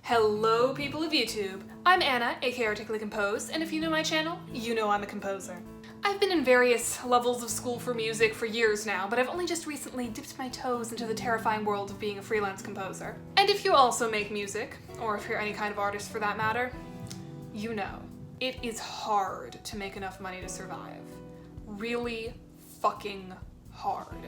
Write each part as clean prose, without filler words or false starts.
Hello people of YouTube, I'm Anna, aka Articulately Composed, and if you know my channel, you know I'm a composer. I've been in various levels of school for music for years now, but I've only just recently dipped my toes into the terrifying world of being a freelance composer. And if you also make music, or if you're any kind of artist for that matter, you know, it is hard to make enough money to survive. Really fucking hard.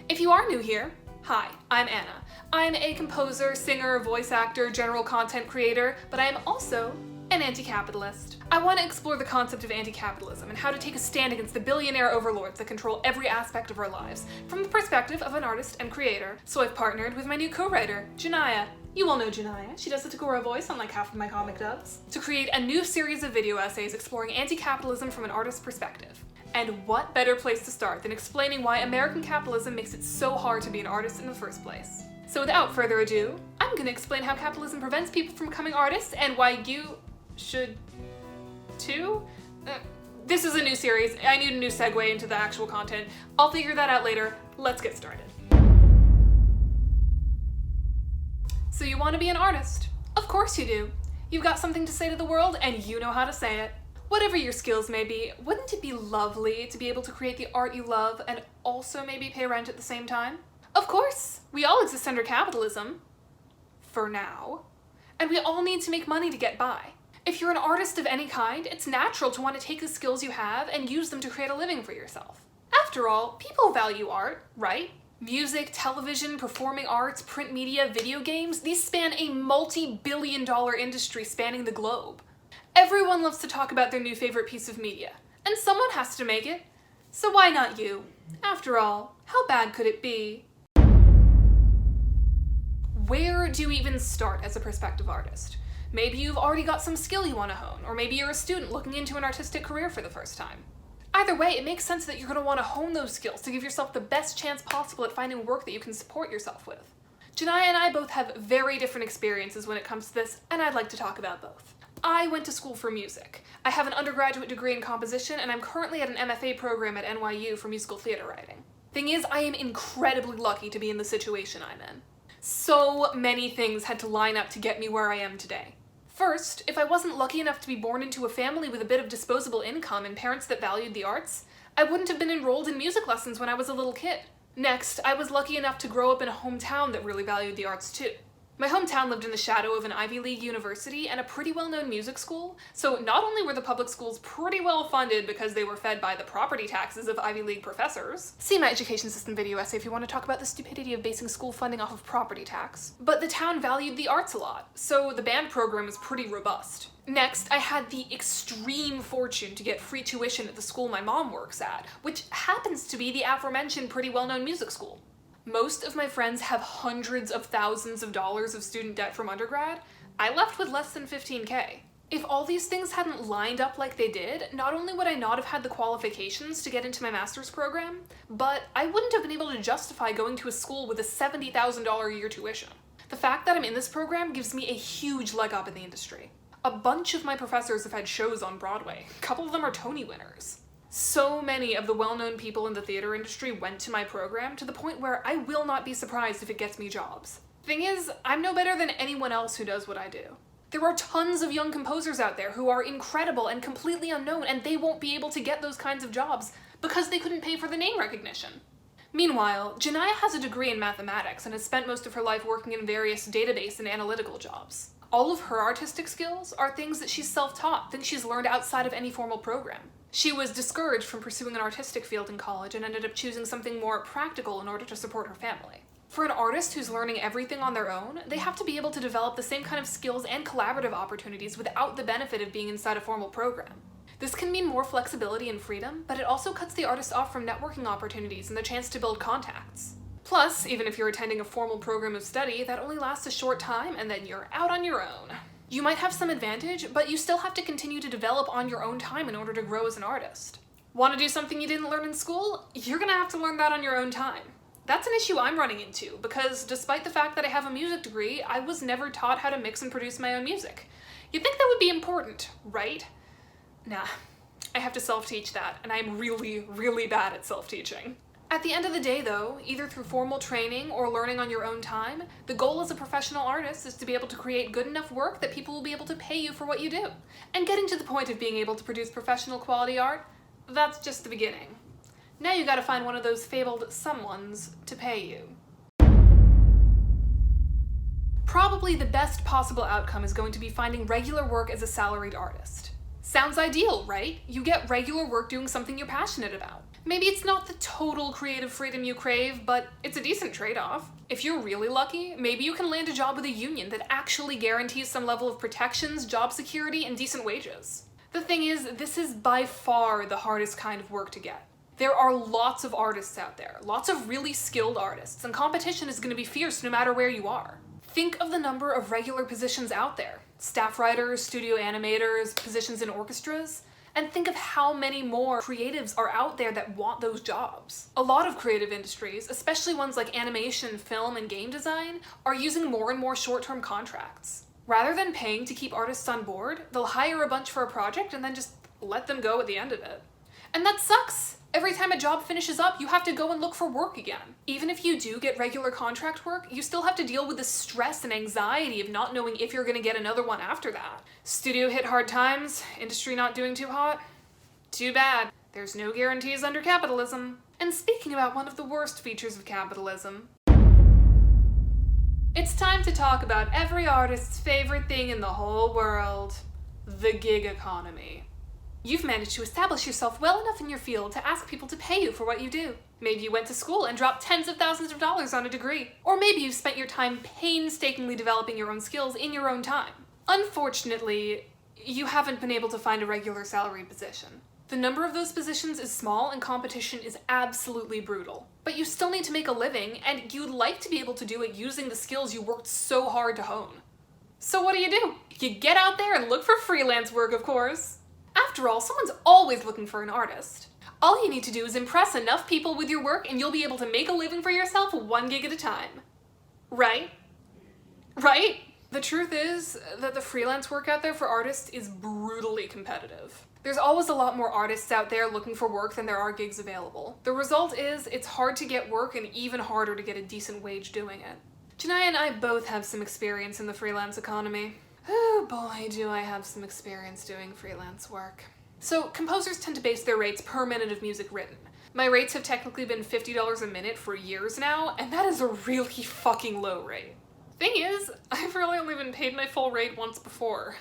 If you are new here, hi, I'm Anna. I'm a composer, singer, voice actor, general content creator, but I am also an anti-capitalist. I want to explore the concept of anti-capitalism and how to take a stand against the billionaire overlords that control every aspect of our lives from the perspective of an artist and creator. So I've partnered with my new co-writer, Jonaya. You all know Jonaya, she does the Tagora voice on like half of my comic dubs, to create a new series of video essays exploring anti-capitalism from an artist's perspective. And what better place to start than explaining why American capitalism makes it so hard to be an artist in the first place. So without further ado, I'm gonna explain how capitalism prevents people from becoming artists and why you should too? This is a new series. I need a new segue into the actual content. I'll figure that out later. Let's get started. So you want to be an artist? Of course you do. You've got something to say to the world and you know how to say it. Whatever your skills may be, wouldn't it be lovely to be able to create the art you love and also maybe pay rent at the same time? Of course, we all exist under capitalism. For now. And we all need to make money to get by. If you're an artist of any kind, it's natural to want to take the skills you have and use them to create a living for yourself. After all, people value art, right? Music, television, performing arts, print media, video games, these span a multi-billion-dollar industry spanning the globe. Everyone loves to talk about their new favorite piece of media, and someone has to make it. So why not you? After all, how bad could it be? Where do you even start as a prospective artist? Maybe you've already got some skill you want to hone, or maybe you're a student looking into an artistic career for the first time. Either way, it makes sense that you're going to want to hone those skills to give yourself the best chance possible at finding work that you can support yourself with. Jonaya and I both have very different experiences when it comes to this, and I'd like to talk about both. I went to school for music. I have an undergraduate degree in composition, and I'm currently at an MFA program at NYU for musical theater writing. Thing is, I am incredibly lucky to be in the situation I'm in. So many things had to line up to get me where I am today. First, if I wasn't lucky enough to be born into a family with a bit of disposable income and parents that valued the arts, I wouldn't have been enrolled in music lessons when I was a little kid. Next, I was lucky enough to grow up in a hometown that really valued the arts too. My hometown lived in the shadow of an Ivy League university and a pretty well-known music school, so not only were the public schools pretty well funded because they were fed by the property taxes of Ivy League professors. See my education system video essay if you want to talk about the stupidity of basing school funding off of property tax. But the town valued the arts a lot, so the band program was pretty robust. Next, I had the extreme fortune to get free tuition at the school my mom works at, which happens to be the aforementioned pretty well-known music school. Most of my friends have hundreds of thousands of dollars of student debt from undergrad. I left with less than 15K. If all these things hadn't lined up like they did, not only would I not have had the qualifications to get into my master's program, but I wouldn't have been able to justify going to a school with a $70,000 a year tuition. The fact that I'm in this program gives me a huge leg up in the industry. A bunch of my professors have had shows on Broadway. A couple of them are Tony winners. So many of the well-known people in the theater industry went to my program to the point where I will not be surprised if it gets me jobs. Thing is, I'm no better than anyone else who does what I do. There are tons of young composers out there who are incredible and completely unknown, and they won't be able to get those kinds of jobs because they couldn't pay for the name recognition. Meanwhile, Jonaya has a degree in mathematics and has spent most of her life working in various database and analytical jobs. All of her artistic skills are things that she's self-taught, things she's learned outside of any formal program. She was discouraged from pursuing an artistic field in college and ended up choosing something more practical in order to support her family. For an artist who's learning everything on their own, they have to be able to develop the same kind of skills and collaborative opportunities without the benefit of being inside a formal program. This can mean more flexibility and freedom, but it also cuts the artist off from networking opportunities and the chance to build contacts. Plus, even if you're attending a formal program of study, that only lasts a short time and then you're out on your own. You might have some advantage, but you still have to continue to develop on your own time in order to grow as an artist. Want to do something you didn't learn in school? You're gonna have to learn that on your own time. That's an issue I'm running into, because despite the fact that I have a music degree, I was never taught how to mix and produce my own music. You'd think that would be important, right? Nah, I have to self-teach that, and I'm really, really bad at self-teaching. At the end of the day, though, either through formal training or learning on your own time, the goal as a professional artist is to be able to create good enough work that people will be able to pay you for what you do. And getting to the point of being able to produce professional quality art, that's just the beginning. Now you gotta find one of those fabled someones to pay you. Probably the best possible outcome is going to be finding regular work as a salaried artist. Sounds ideal, right? You get regular work doing something you're passionate about. Maybe it's not the total creative freedom you crave, but it's a decent trade-off. If you're really lucky, maybe you can land a job with a union that actually guarantees some level of protections, job security, and decent wages. The thing is, this is by far the hardest kind of work to get. There are lots of artists out there, lots of really skilled artists, and competition is going to be fierce no matter where you are. Think of the number of regular positions out there. Staff writers, studio animators, positions in orchestras, and think of how many more creatives are out there that want those jobs. A lot of creative industries, especially ones like animation, film, and game design, are using more and more short-term contracts. Rather than paying to keep artists on board, they'll hire a bunch for a project and then just let them go at the end of it. And that sucks! Every time a job finishes up, you have to go and look for work again. Even if you do get regular contract work, you still have to deal with the stress and anxiety of not knowing if you're gonna get another one after that. Studio hit hard times, industry not doing too hot. Too bad. There's no guarantees under capitalism. And speaking about one of the worst features of capitalism, it's time to talk about every artist's favorite thing in the whole world, the gig economy. You've managed to establish yourself well enough in your field to ask people to pay you for what you do. Maybe you went to school and dropped tens of thousands of dollars on a degree. Or maybe you've spent your time painstakingly developing your own skills in your own time. Unfortunately, you haven't been able to find a regular salary position. The number of those positions is small and competition is absolutely brutal. But you still need to make a living, and you'd like to be able to do it using the skills you worked so hard to hone. So what do? You get out there and look for freelance work, of course. After all, someone's always looking for an artist. All you need to do is impress enough people with your work and you'll be able to make a living for yourself 1 gig at a time. Right? Right? The truth is that the freelance work out there for artists is brutally competitive. There's always a lot more artists out there looking for work than there are gigs available. The result is it's hard to get work and even harder to get a decent wage doing it. Jonaya and I both have some experience in the freelance economy. Oh boy, do I have some experience doing freelance work. So composers tend to base their rates per minute of music written. My rates have technically been $50 a minute for years now, and that is a really fucking low rate. Thing is, I've really only been paid my full rate once before.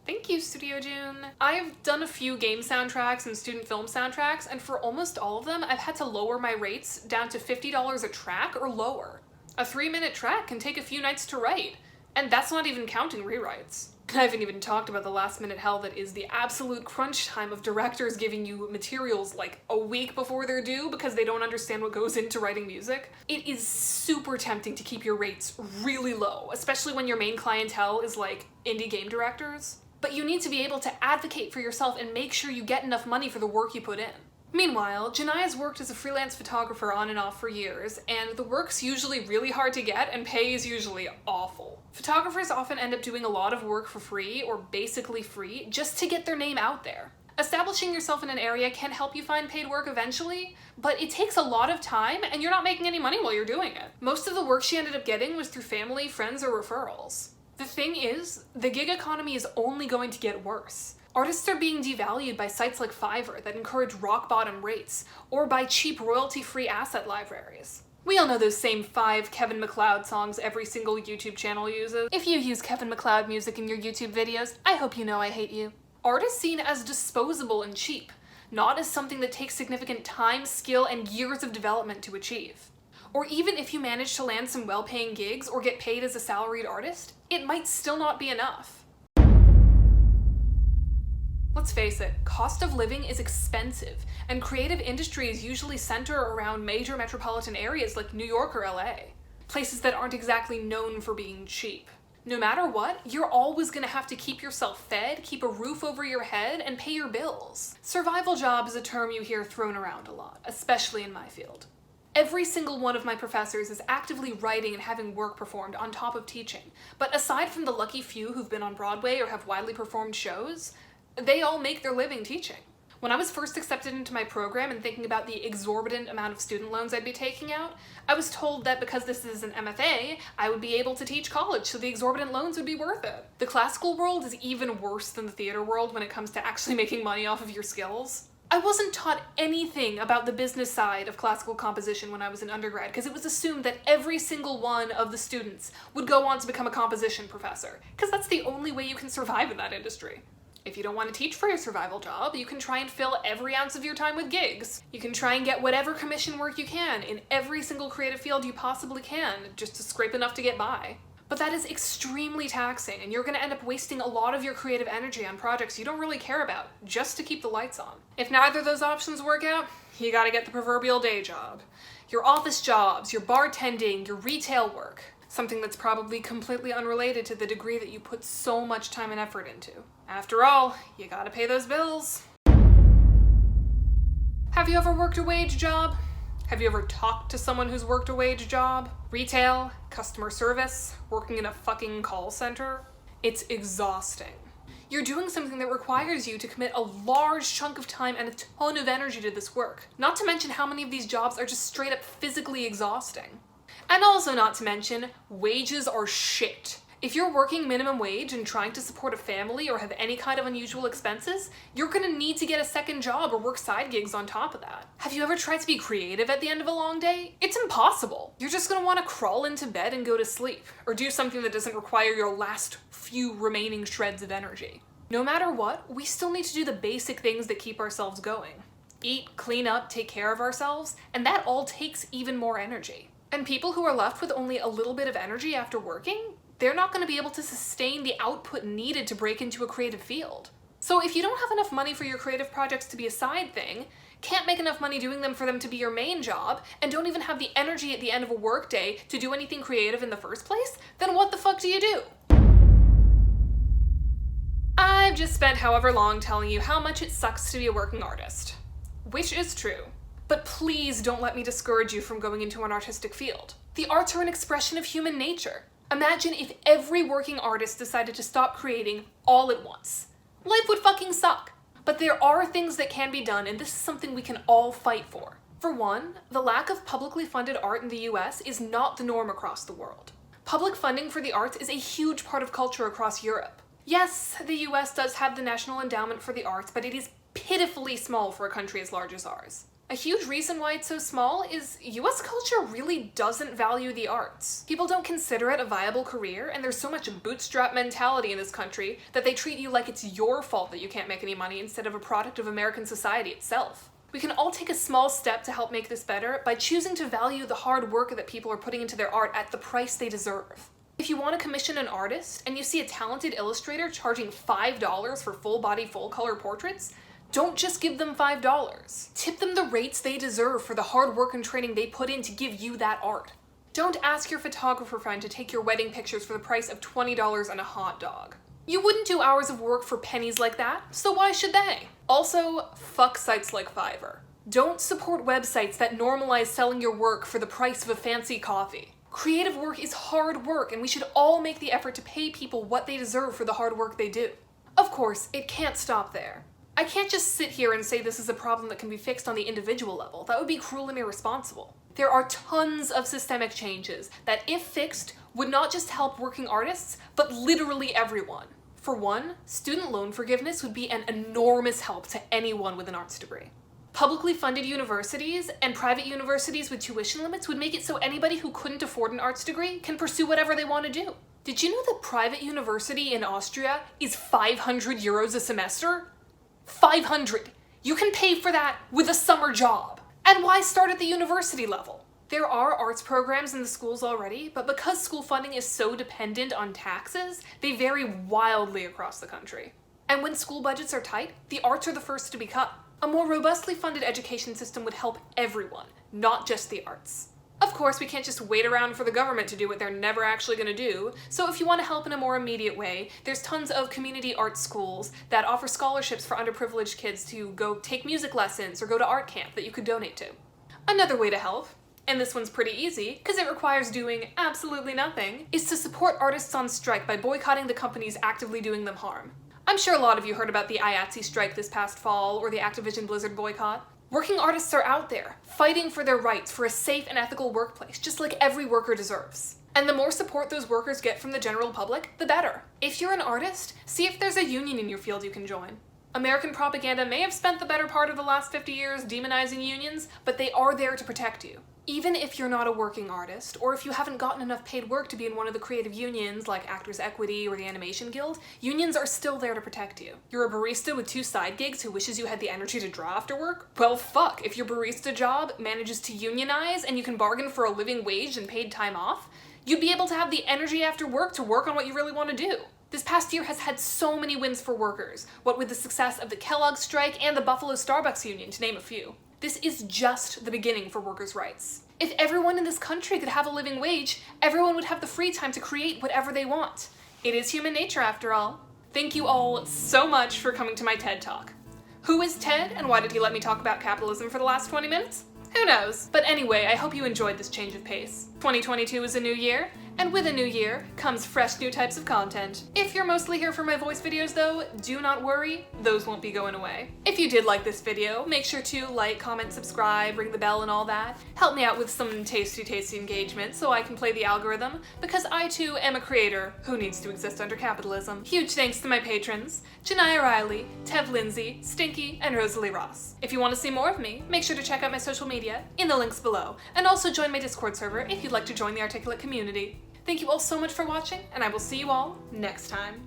Thank you, Studio June. I've done a few game soundtracks and student film soundtracks, and for almost all of them, I've had to lower my rates down to $50 a track or lower. A 3-minute track can take a few nights to write. And that's not even counting rewrites. I haven't even talked about the last-minute hell that is the absolute crunch time of directors giving you materials like a week before they're due because they don't understand what goes into writing music. It is super tempting to keep your rates really low, especially when your main clientele is like indie game directors. But you need to be able to advocate for yourself and make sure you get enough money for the work you put in. Meanwhile, Jonaya's worked as a freelance photographer on and off for years, and the work's usually really hard to get and pay is usually awful. Photographers often end up doing a lot of work for free, or basically free, just to get their name out there. Establishing yourself in an area can help you find paid work eventually, but it takes a lot of time and you're not making any money while you're doing it. Most of the work she ended up getting was through family, friends, or referrals. The thing is, the gig economy is only going to get worse. Artists are being devalued by sites like Fiverr that encourage rock-bottom rates, or by cheap royalty-free asset libraries. We all know those same 5 Kevin MacLeod songs every single YouTube channel uses. If you use Kevin MacLeod music in your YouTube videos, I hope you know I hate you. Art is seen as disposable and cheap, not as something that takes significant time, skill, and years of development to achieve. Or even if you manage to land some well-paying gigs or get paid as a salaried artist, it might still not be enough. Let's face it, cost of living is expensive, and creative industries usually center around major metropolitan areas like New York or LA, places that aren't exactly known for being cheap. No matter what, you're always gonna have to keep yourself fed, keep a roof over your head, and pay your bills. Survival job is a term you hear thrown around a lot, especially in my field. Every single one of my professors is actively writing and having work performed on top of teaching, but aside from the lucky few who've been on Broadway or have widely performed shows, they all make their living teaching. When I was first accepted into my program and thinking about the exorbitant amount of student loans I'd be taking out, I was told that because this is an MFA, I would be able to teach college, so the exorbitant loans would be worth it. The classical world is even worse than the theater world when it comes to actually making money off of your skills. I wasn't taught anything about the business side of classical composition when I was an undergrad, because it was assumed that every single one of the students would go on to become a composition professor, because that's the only way you can survive in that industry. If you don't want to teach for your survival job, you can try and fill every ounce of your time with gigs. You can try and get whatever commission work you can in every single creative field you possibly can, just to scrape enough to get by. But that is extremely taxing, and you're going to end up wasting a lot of your creative energy on projects you don't really care about, just to keep the lights on. If neither of those options work out, you gotta get the proverbial day job. Your office jobs, your bartending, your retail work. Something that's probably completely unrelated to the degree that you put so much time and effort into. After all, you gotta pay those bills. Have you ever worked a wage job? Have you ever talked to someone who's worked a wage job? Retail, customer service, working in a fucking call center? It's exhausting. You're doing something that requires you to commit a large chunk of time and a ton of energy to this work. Not to mention how many of these jobs are just straight up physically exhausting. And also not to mention, wages are shit. If you're working minimum wage and trying to support a family or have any kind of unusual expenses, you're gonna need to get a second job or work side gigs on top of that. Have you ever tried to be creative at the end of a long day? It's impossible. You're just gonna wanna crawl into bed and go to sleep, or do something that doesn't require your last few remaining shreds of energy. No matter what, we still need to do the basic things that keep ourselves going. Eat, clean up, take care of ourselves, and that all takes even more energy. And people who are left with only a little bit of energy after working, they're not going to be able to sustain the output needed to break into a creative field. So if you don't have enough money for your creative projects to be a side thing, can't make enough money doing them for them to be your main job, and don't even have the energy at the end of a workday to do anything creative in the first place, then what the fuck do you do? I've just spent however long telling you how much it sucks to be a working artist. Which is true. But please don't let me discourage you from going into an artistic field. The arts are an expression of human nature. Imagine if every working artist decided to stop creating all at once. Life would fucking suck. But there are things that can be done, and this is something we can all fight for. For one, the lack of publicly funded art in the US is not the norm across the world. Public funding for the arts is a huge part of culture across Europe. Yes, the US does have the National Endowment for the Arts, but it is pitifully small for a country as large as ours. A huge reason why it's so small is US culture really doesn't value the arts. People don't consider it a viable career, and there's so much bootstrap mentality in this country that they treat you like it's your fault that you can't make any money instead of a product of American society itself. We can all take a small step to help make this better by choosing to value the hard work that people are putting into their art at the price they deserve. If you want to commission an artist and you see a talented illustrator charging $5 for full-body, full-color portraits, don't just give them $5. Tip them the rates they deserve for the hard work and training they put in to give you that art. Don't ask your photographer friend to take your wedding pictures for the price of $20 and a hot dog. You wouldn't do hours of work for pennies like that, so why should they? Also, fuck sites like Fiverr. Don't support websites that normalize selling your work for the price of a fancy coffee. Creative work is hard work, and we should all make the effort to pay people what they deserve for the hard work they do. Of course, it can't stop there. I can't just sit here and say this is a problem that can be fixed on the individual level. That would be cruel and irresponsible. There are tons of systemic changes that, if fixed, would not just help working artists, but literally everyone. For one, student loan forgiveness would be an enormous help to anyone with an arts degree. Publicly funded universities and private universities with tuition limits would make it so anybody who couldn't afford an arts degree can pursue whatever they want to do. Did you know that private university in Austria is 500 euros a semester? 500! You can pay for that with a summer job. And why start at the university level? There are arts programs in the schools already, but because school funding is so dependent on taxes, they vary wildly across the country. And when school budgets are tight, the arts are the first to be cut. A more robustly funded education system would help everyone, not just the arts. Of course, we can't just wait around for the government to do what they're never actually going to do, so if you want to help in a more immediate way, there's tons of community art schools that offer scholarships for underprivileged kids to go take music lessons or go to art camp that you could donate to. Another way to help, and this one's pretty easy because it requires doing absolutely nothing, is to support artists on strike by boycotting the companies actively doing them harm. I'm sure a lot of you heard about the IATSE strike this past fall, or the Activision Blizzard boycott. Working artists are out there, fighting for their rights for a safe and ethical workplace, just like every worker deserves. And the more support those workers get from the general public, the better. If you're an artist, see if there's a union in your field you can join. American propaganda may have spent the better part of the last 50 years demonizing unions, but they are there to protect you. Even if you're not a working artist, or if you haven't gotten enough paid work to be in one of the creative unions like Actors Equity or the Animation Guild, unions are still there to protect you. You're a barista with 2 side gigs who wishes you had the energy to draw after work? Well, fuck, if your barista job manages to unionize and you can bargain for a living wage and paid time off, you'd be able to have the energy after work to work on what you really want to do. This past year has had so many wins for workers, what with the success of the Kellogg's strike and the Buffalo Starbucks union, to name a few. This is just the beginning for workers' rights. If everyone in this country could have a living wage, everyone would have the free time to create whatever they want. It is human nature, after all. Thank you all so much for coming to my TED Talk. Who is Ted, and why did he let me talk about capitalism for the last 20 minutes? Who knows? But anyway, I hope you enjoyed this change of pace. 2022 is a new year, and with a new year comes fresh new types of content. If you're mostly here for my voice videos though, do not worry, those won't be going away. If you did like this video, make sure to like, comment, subscribe, ring the bell and all that. Help me out with some tasty engagement so I can play the algorithm, because I too am a creator who needs to exist under capitalism. Huge thanks to my patrons, Jonaya Riley, Tev Linsey, Stinky, and Rosalie Ross. If you want to see more of me, make sure to check out my social media in the links below, and also join my Discord server if you'd like to join the Articulate community. Thank you all so much for watching, and I will see you all next time.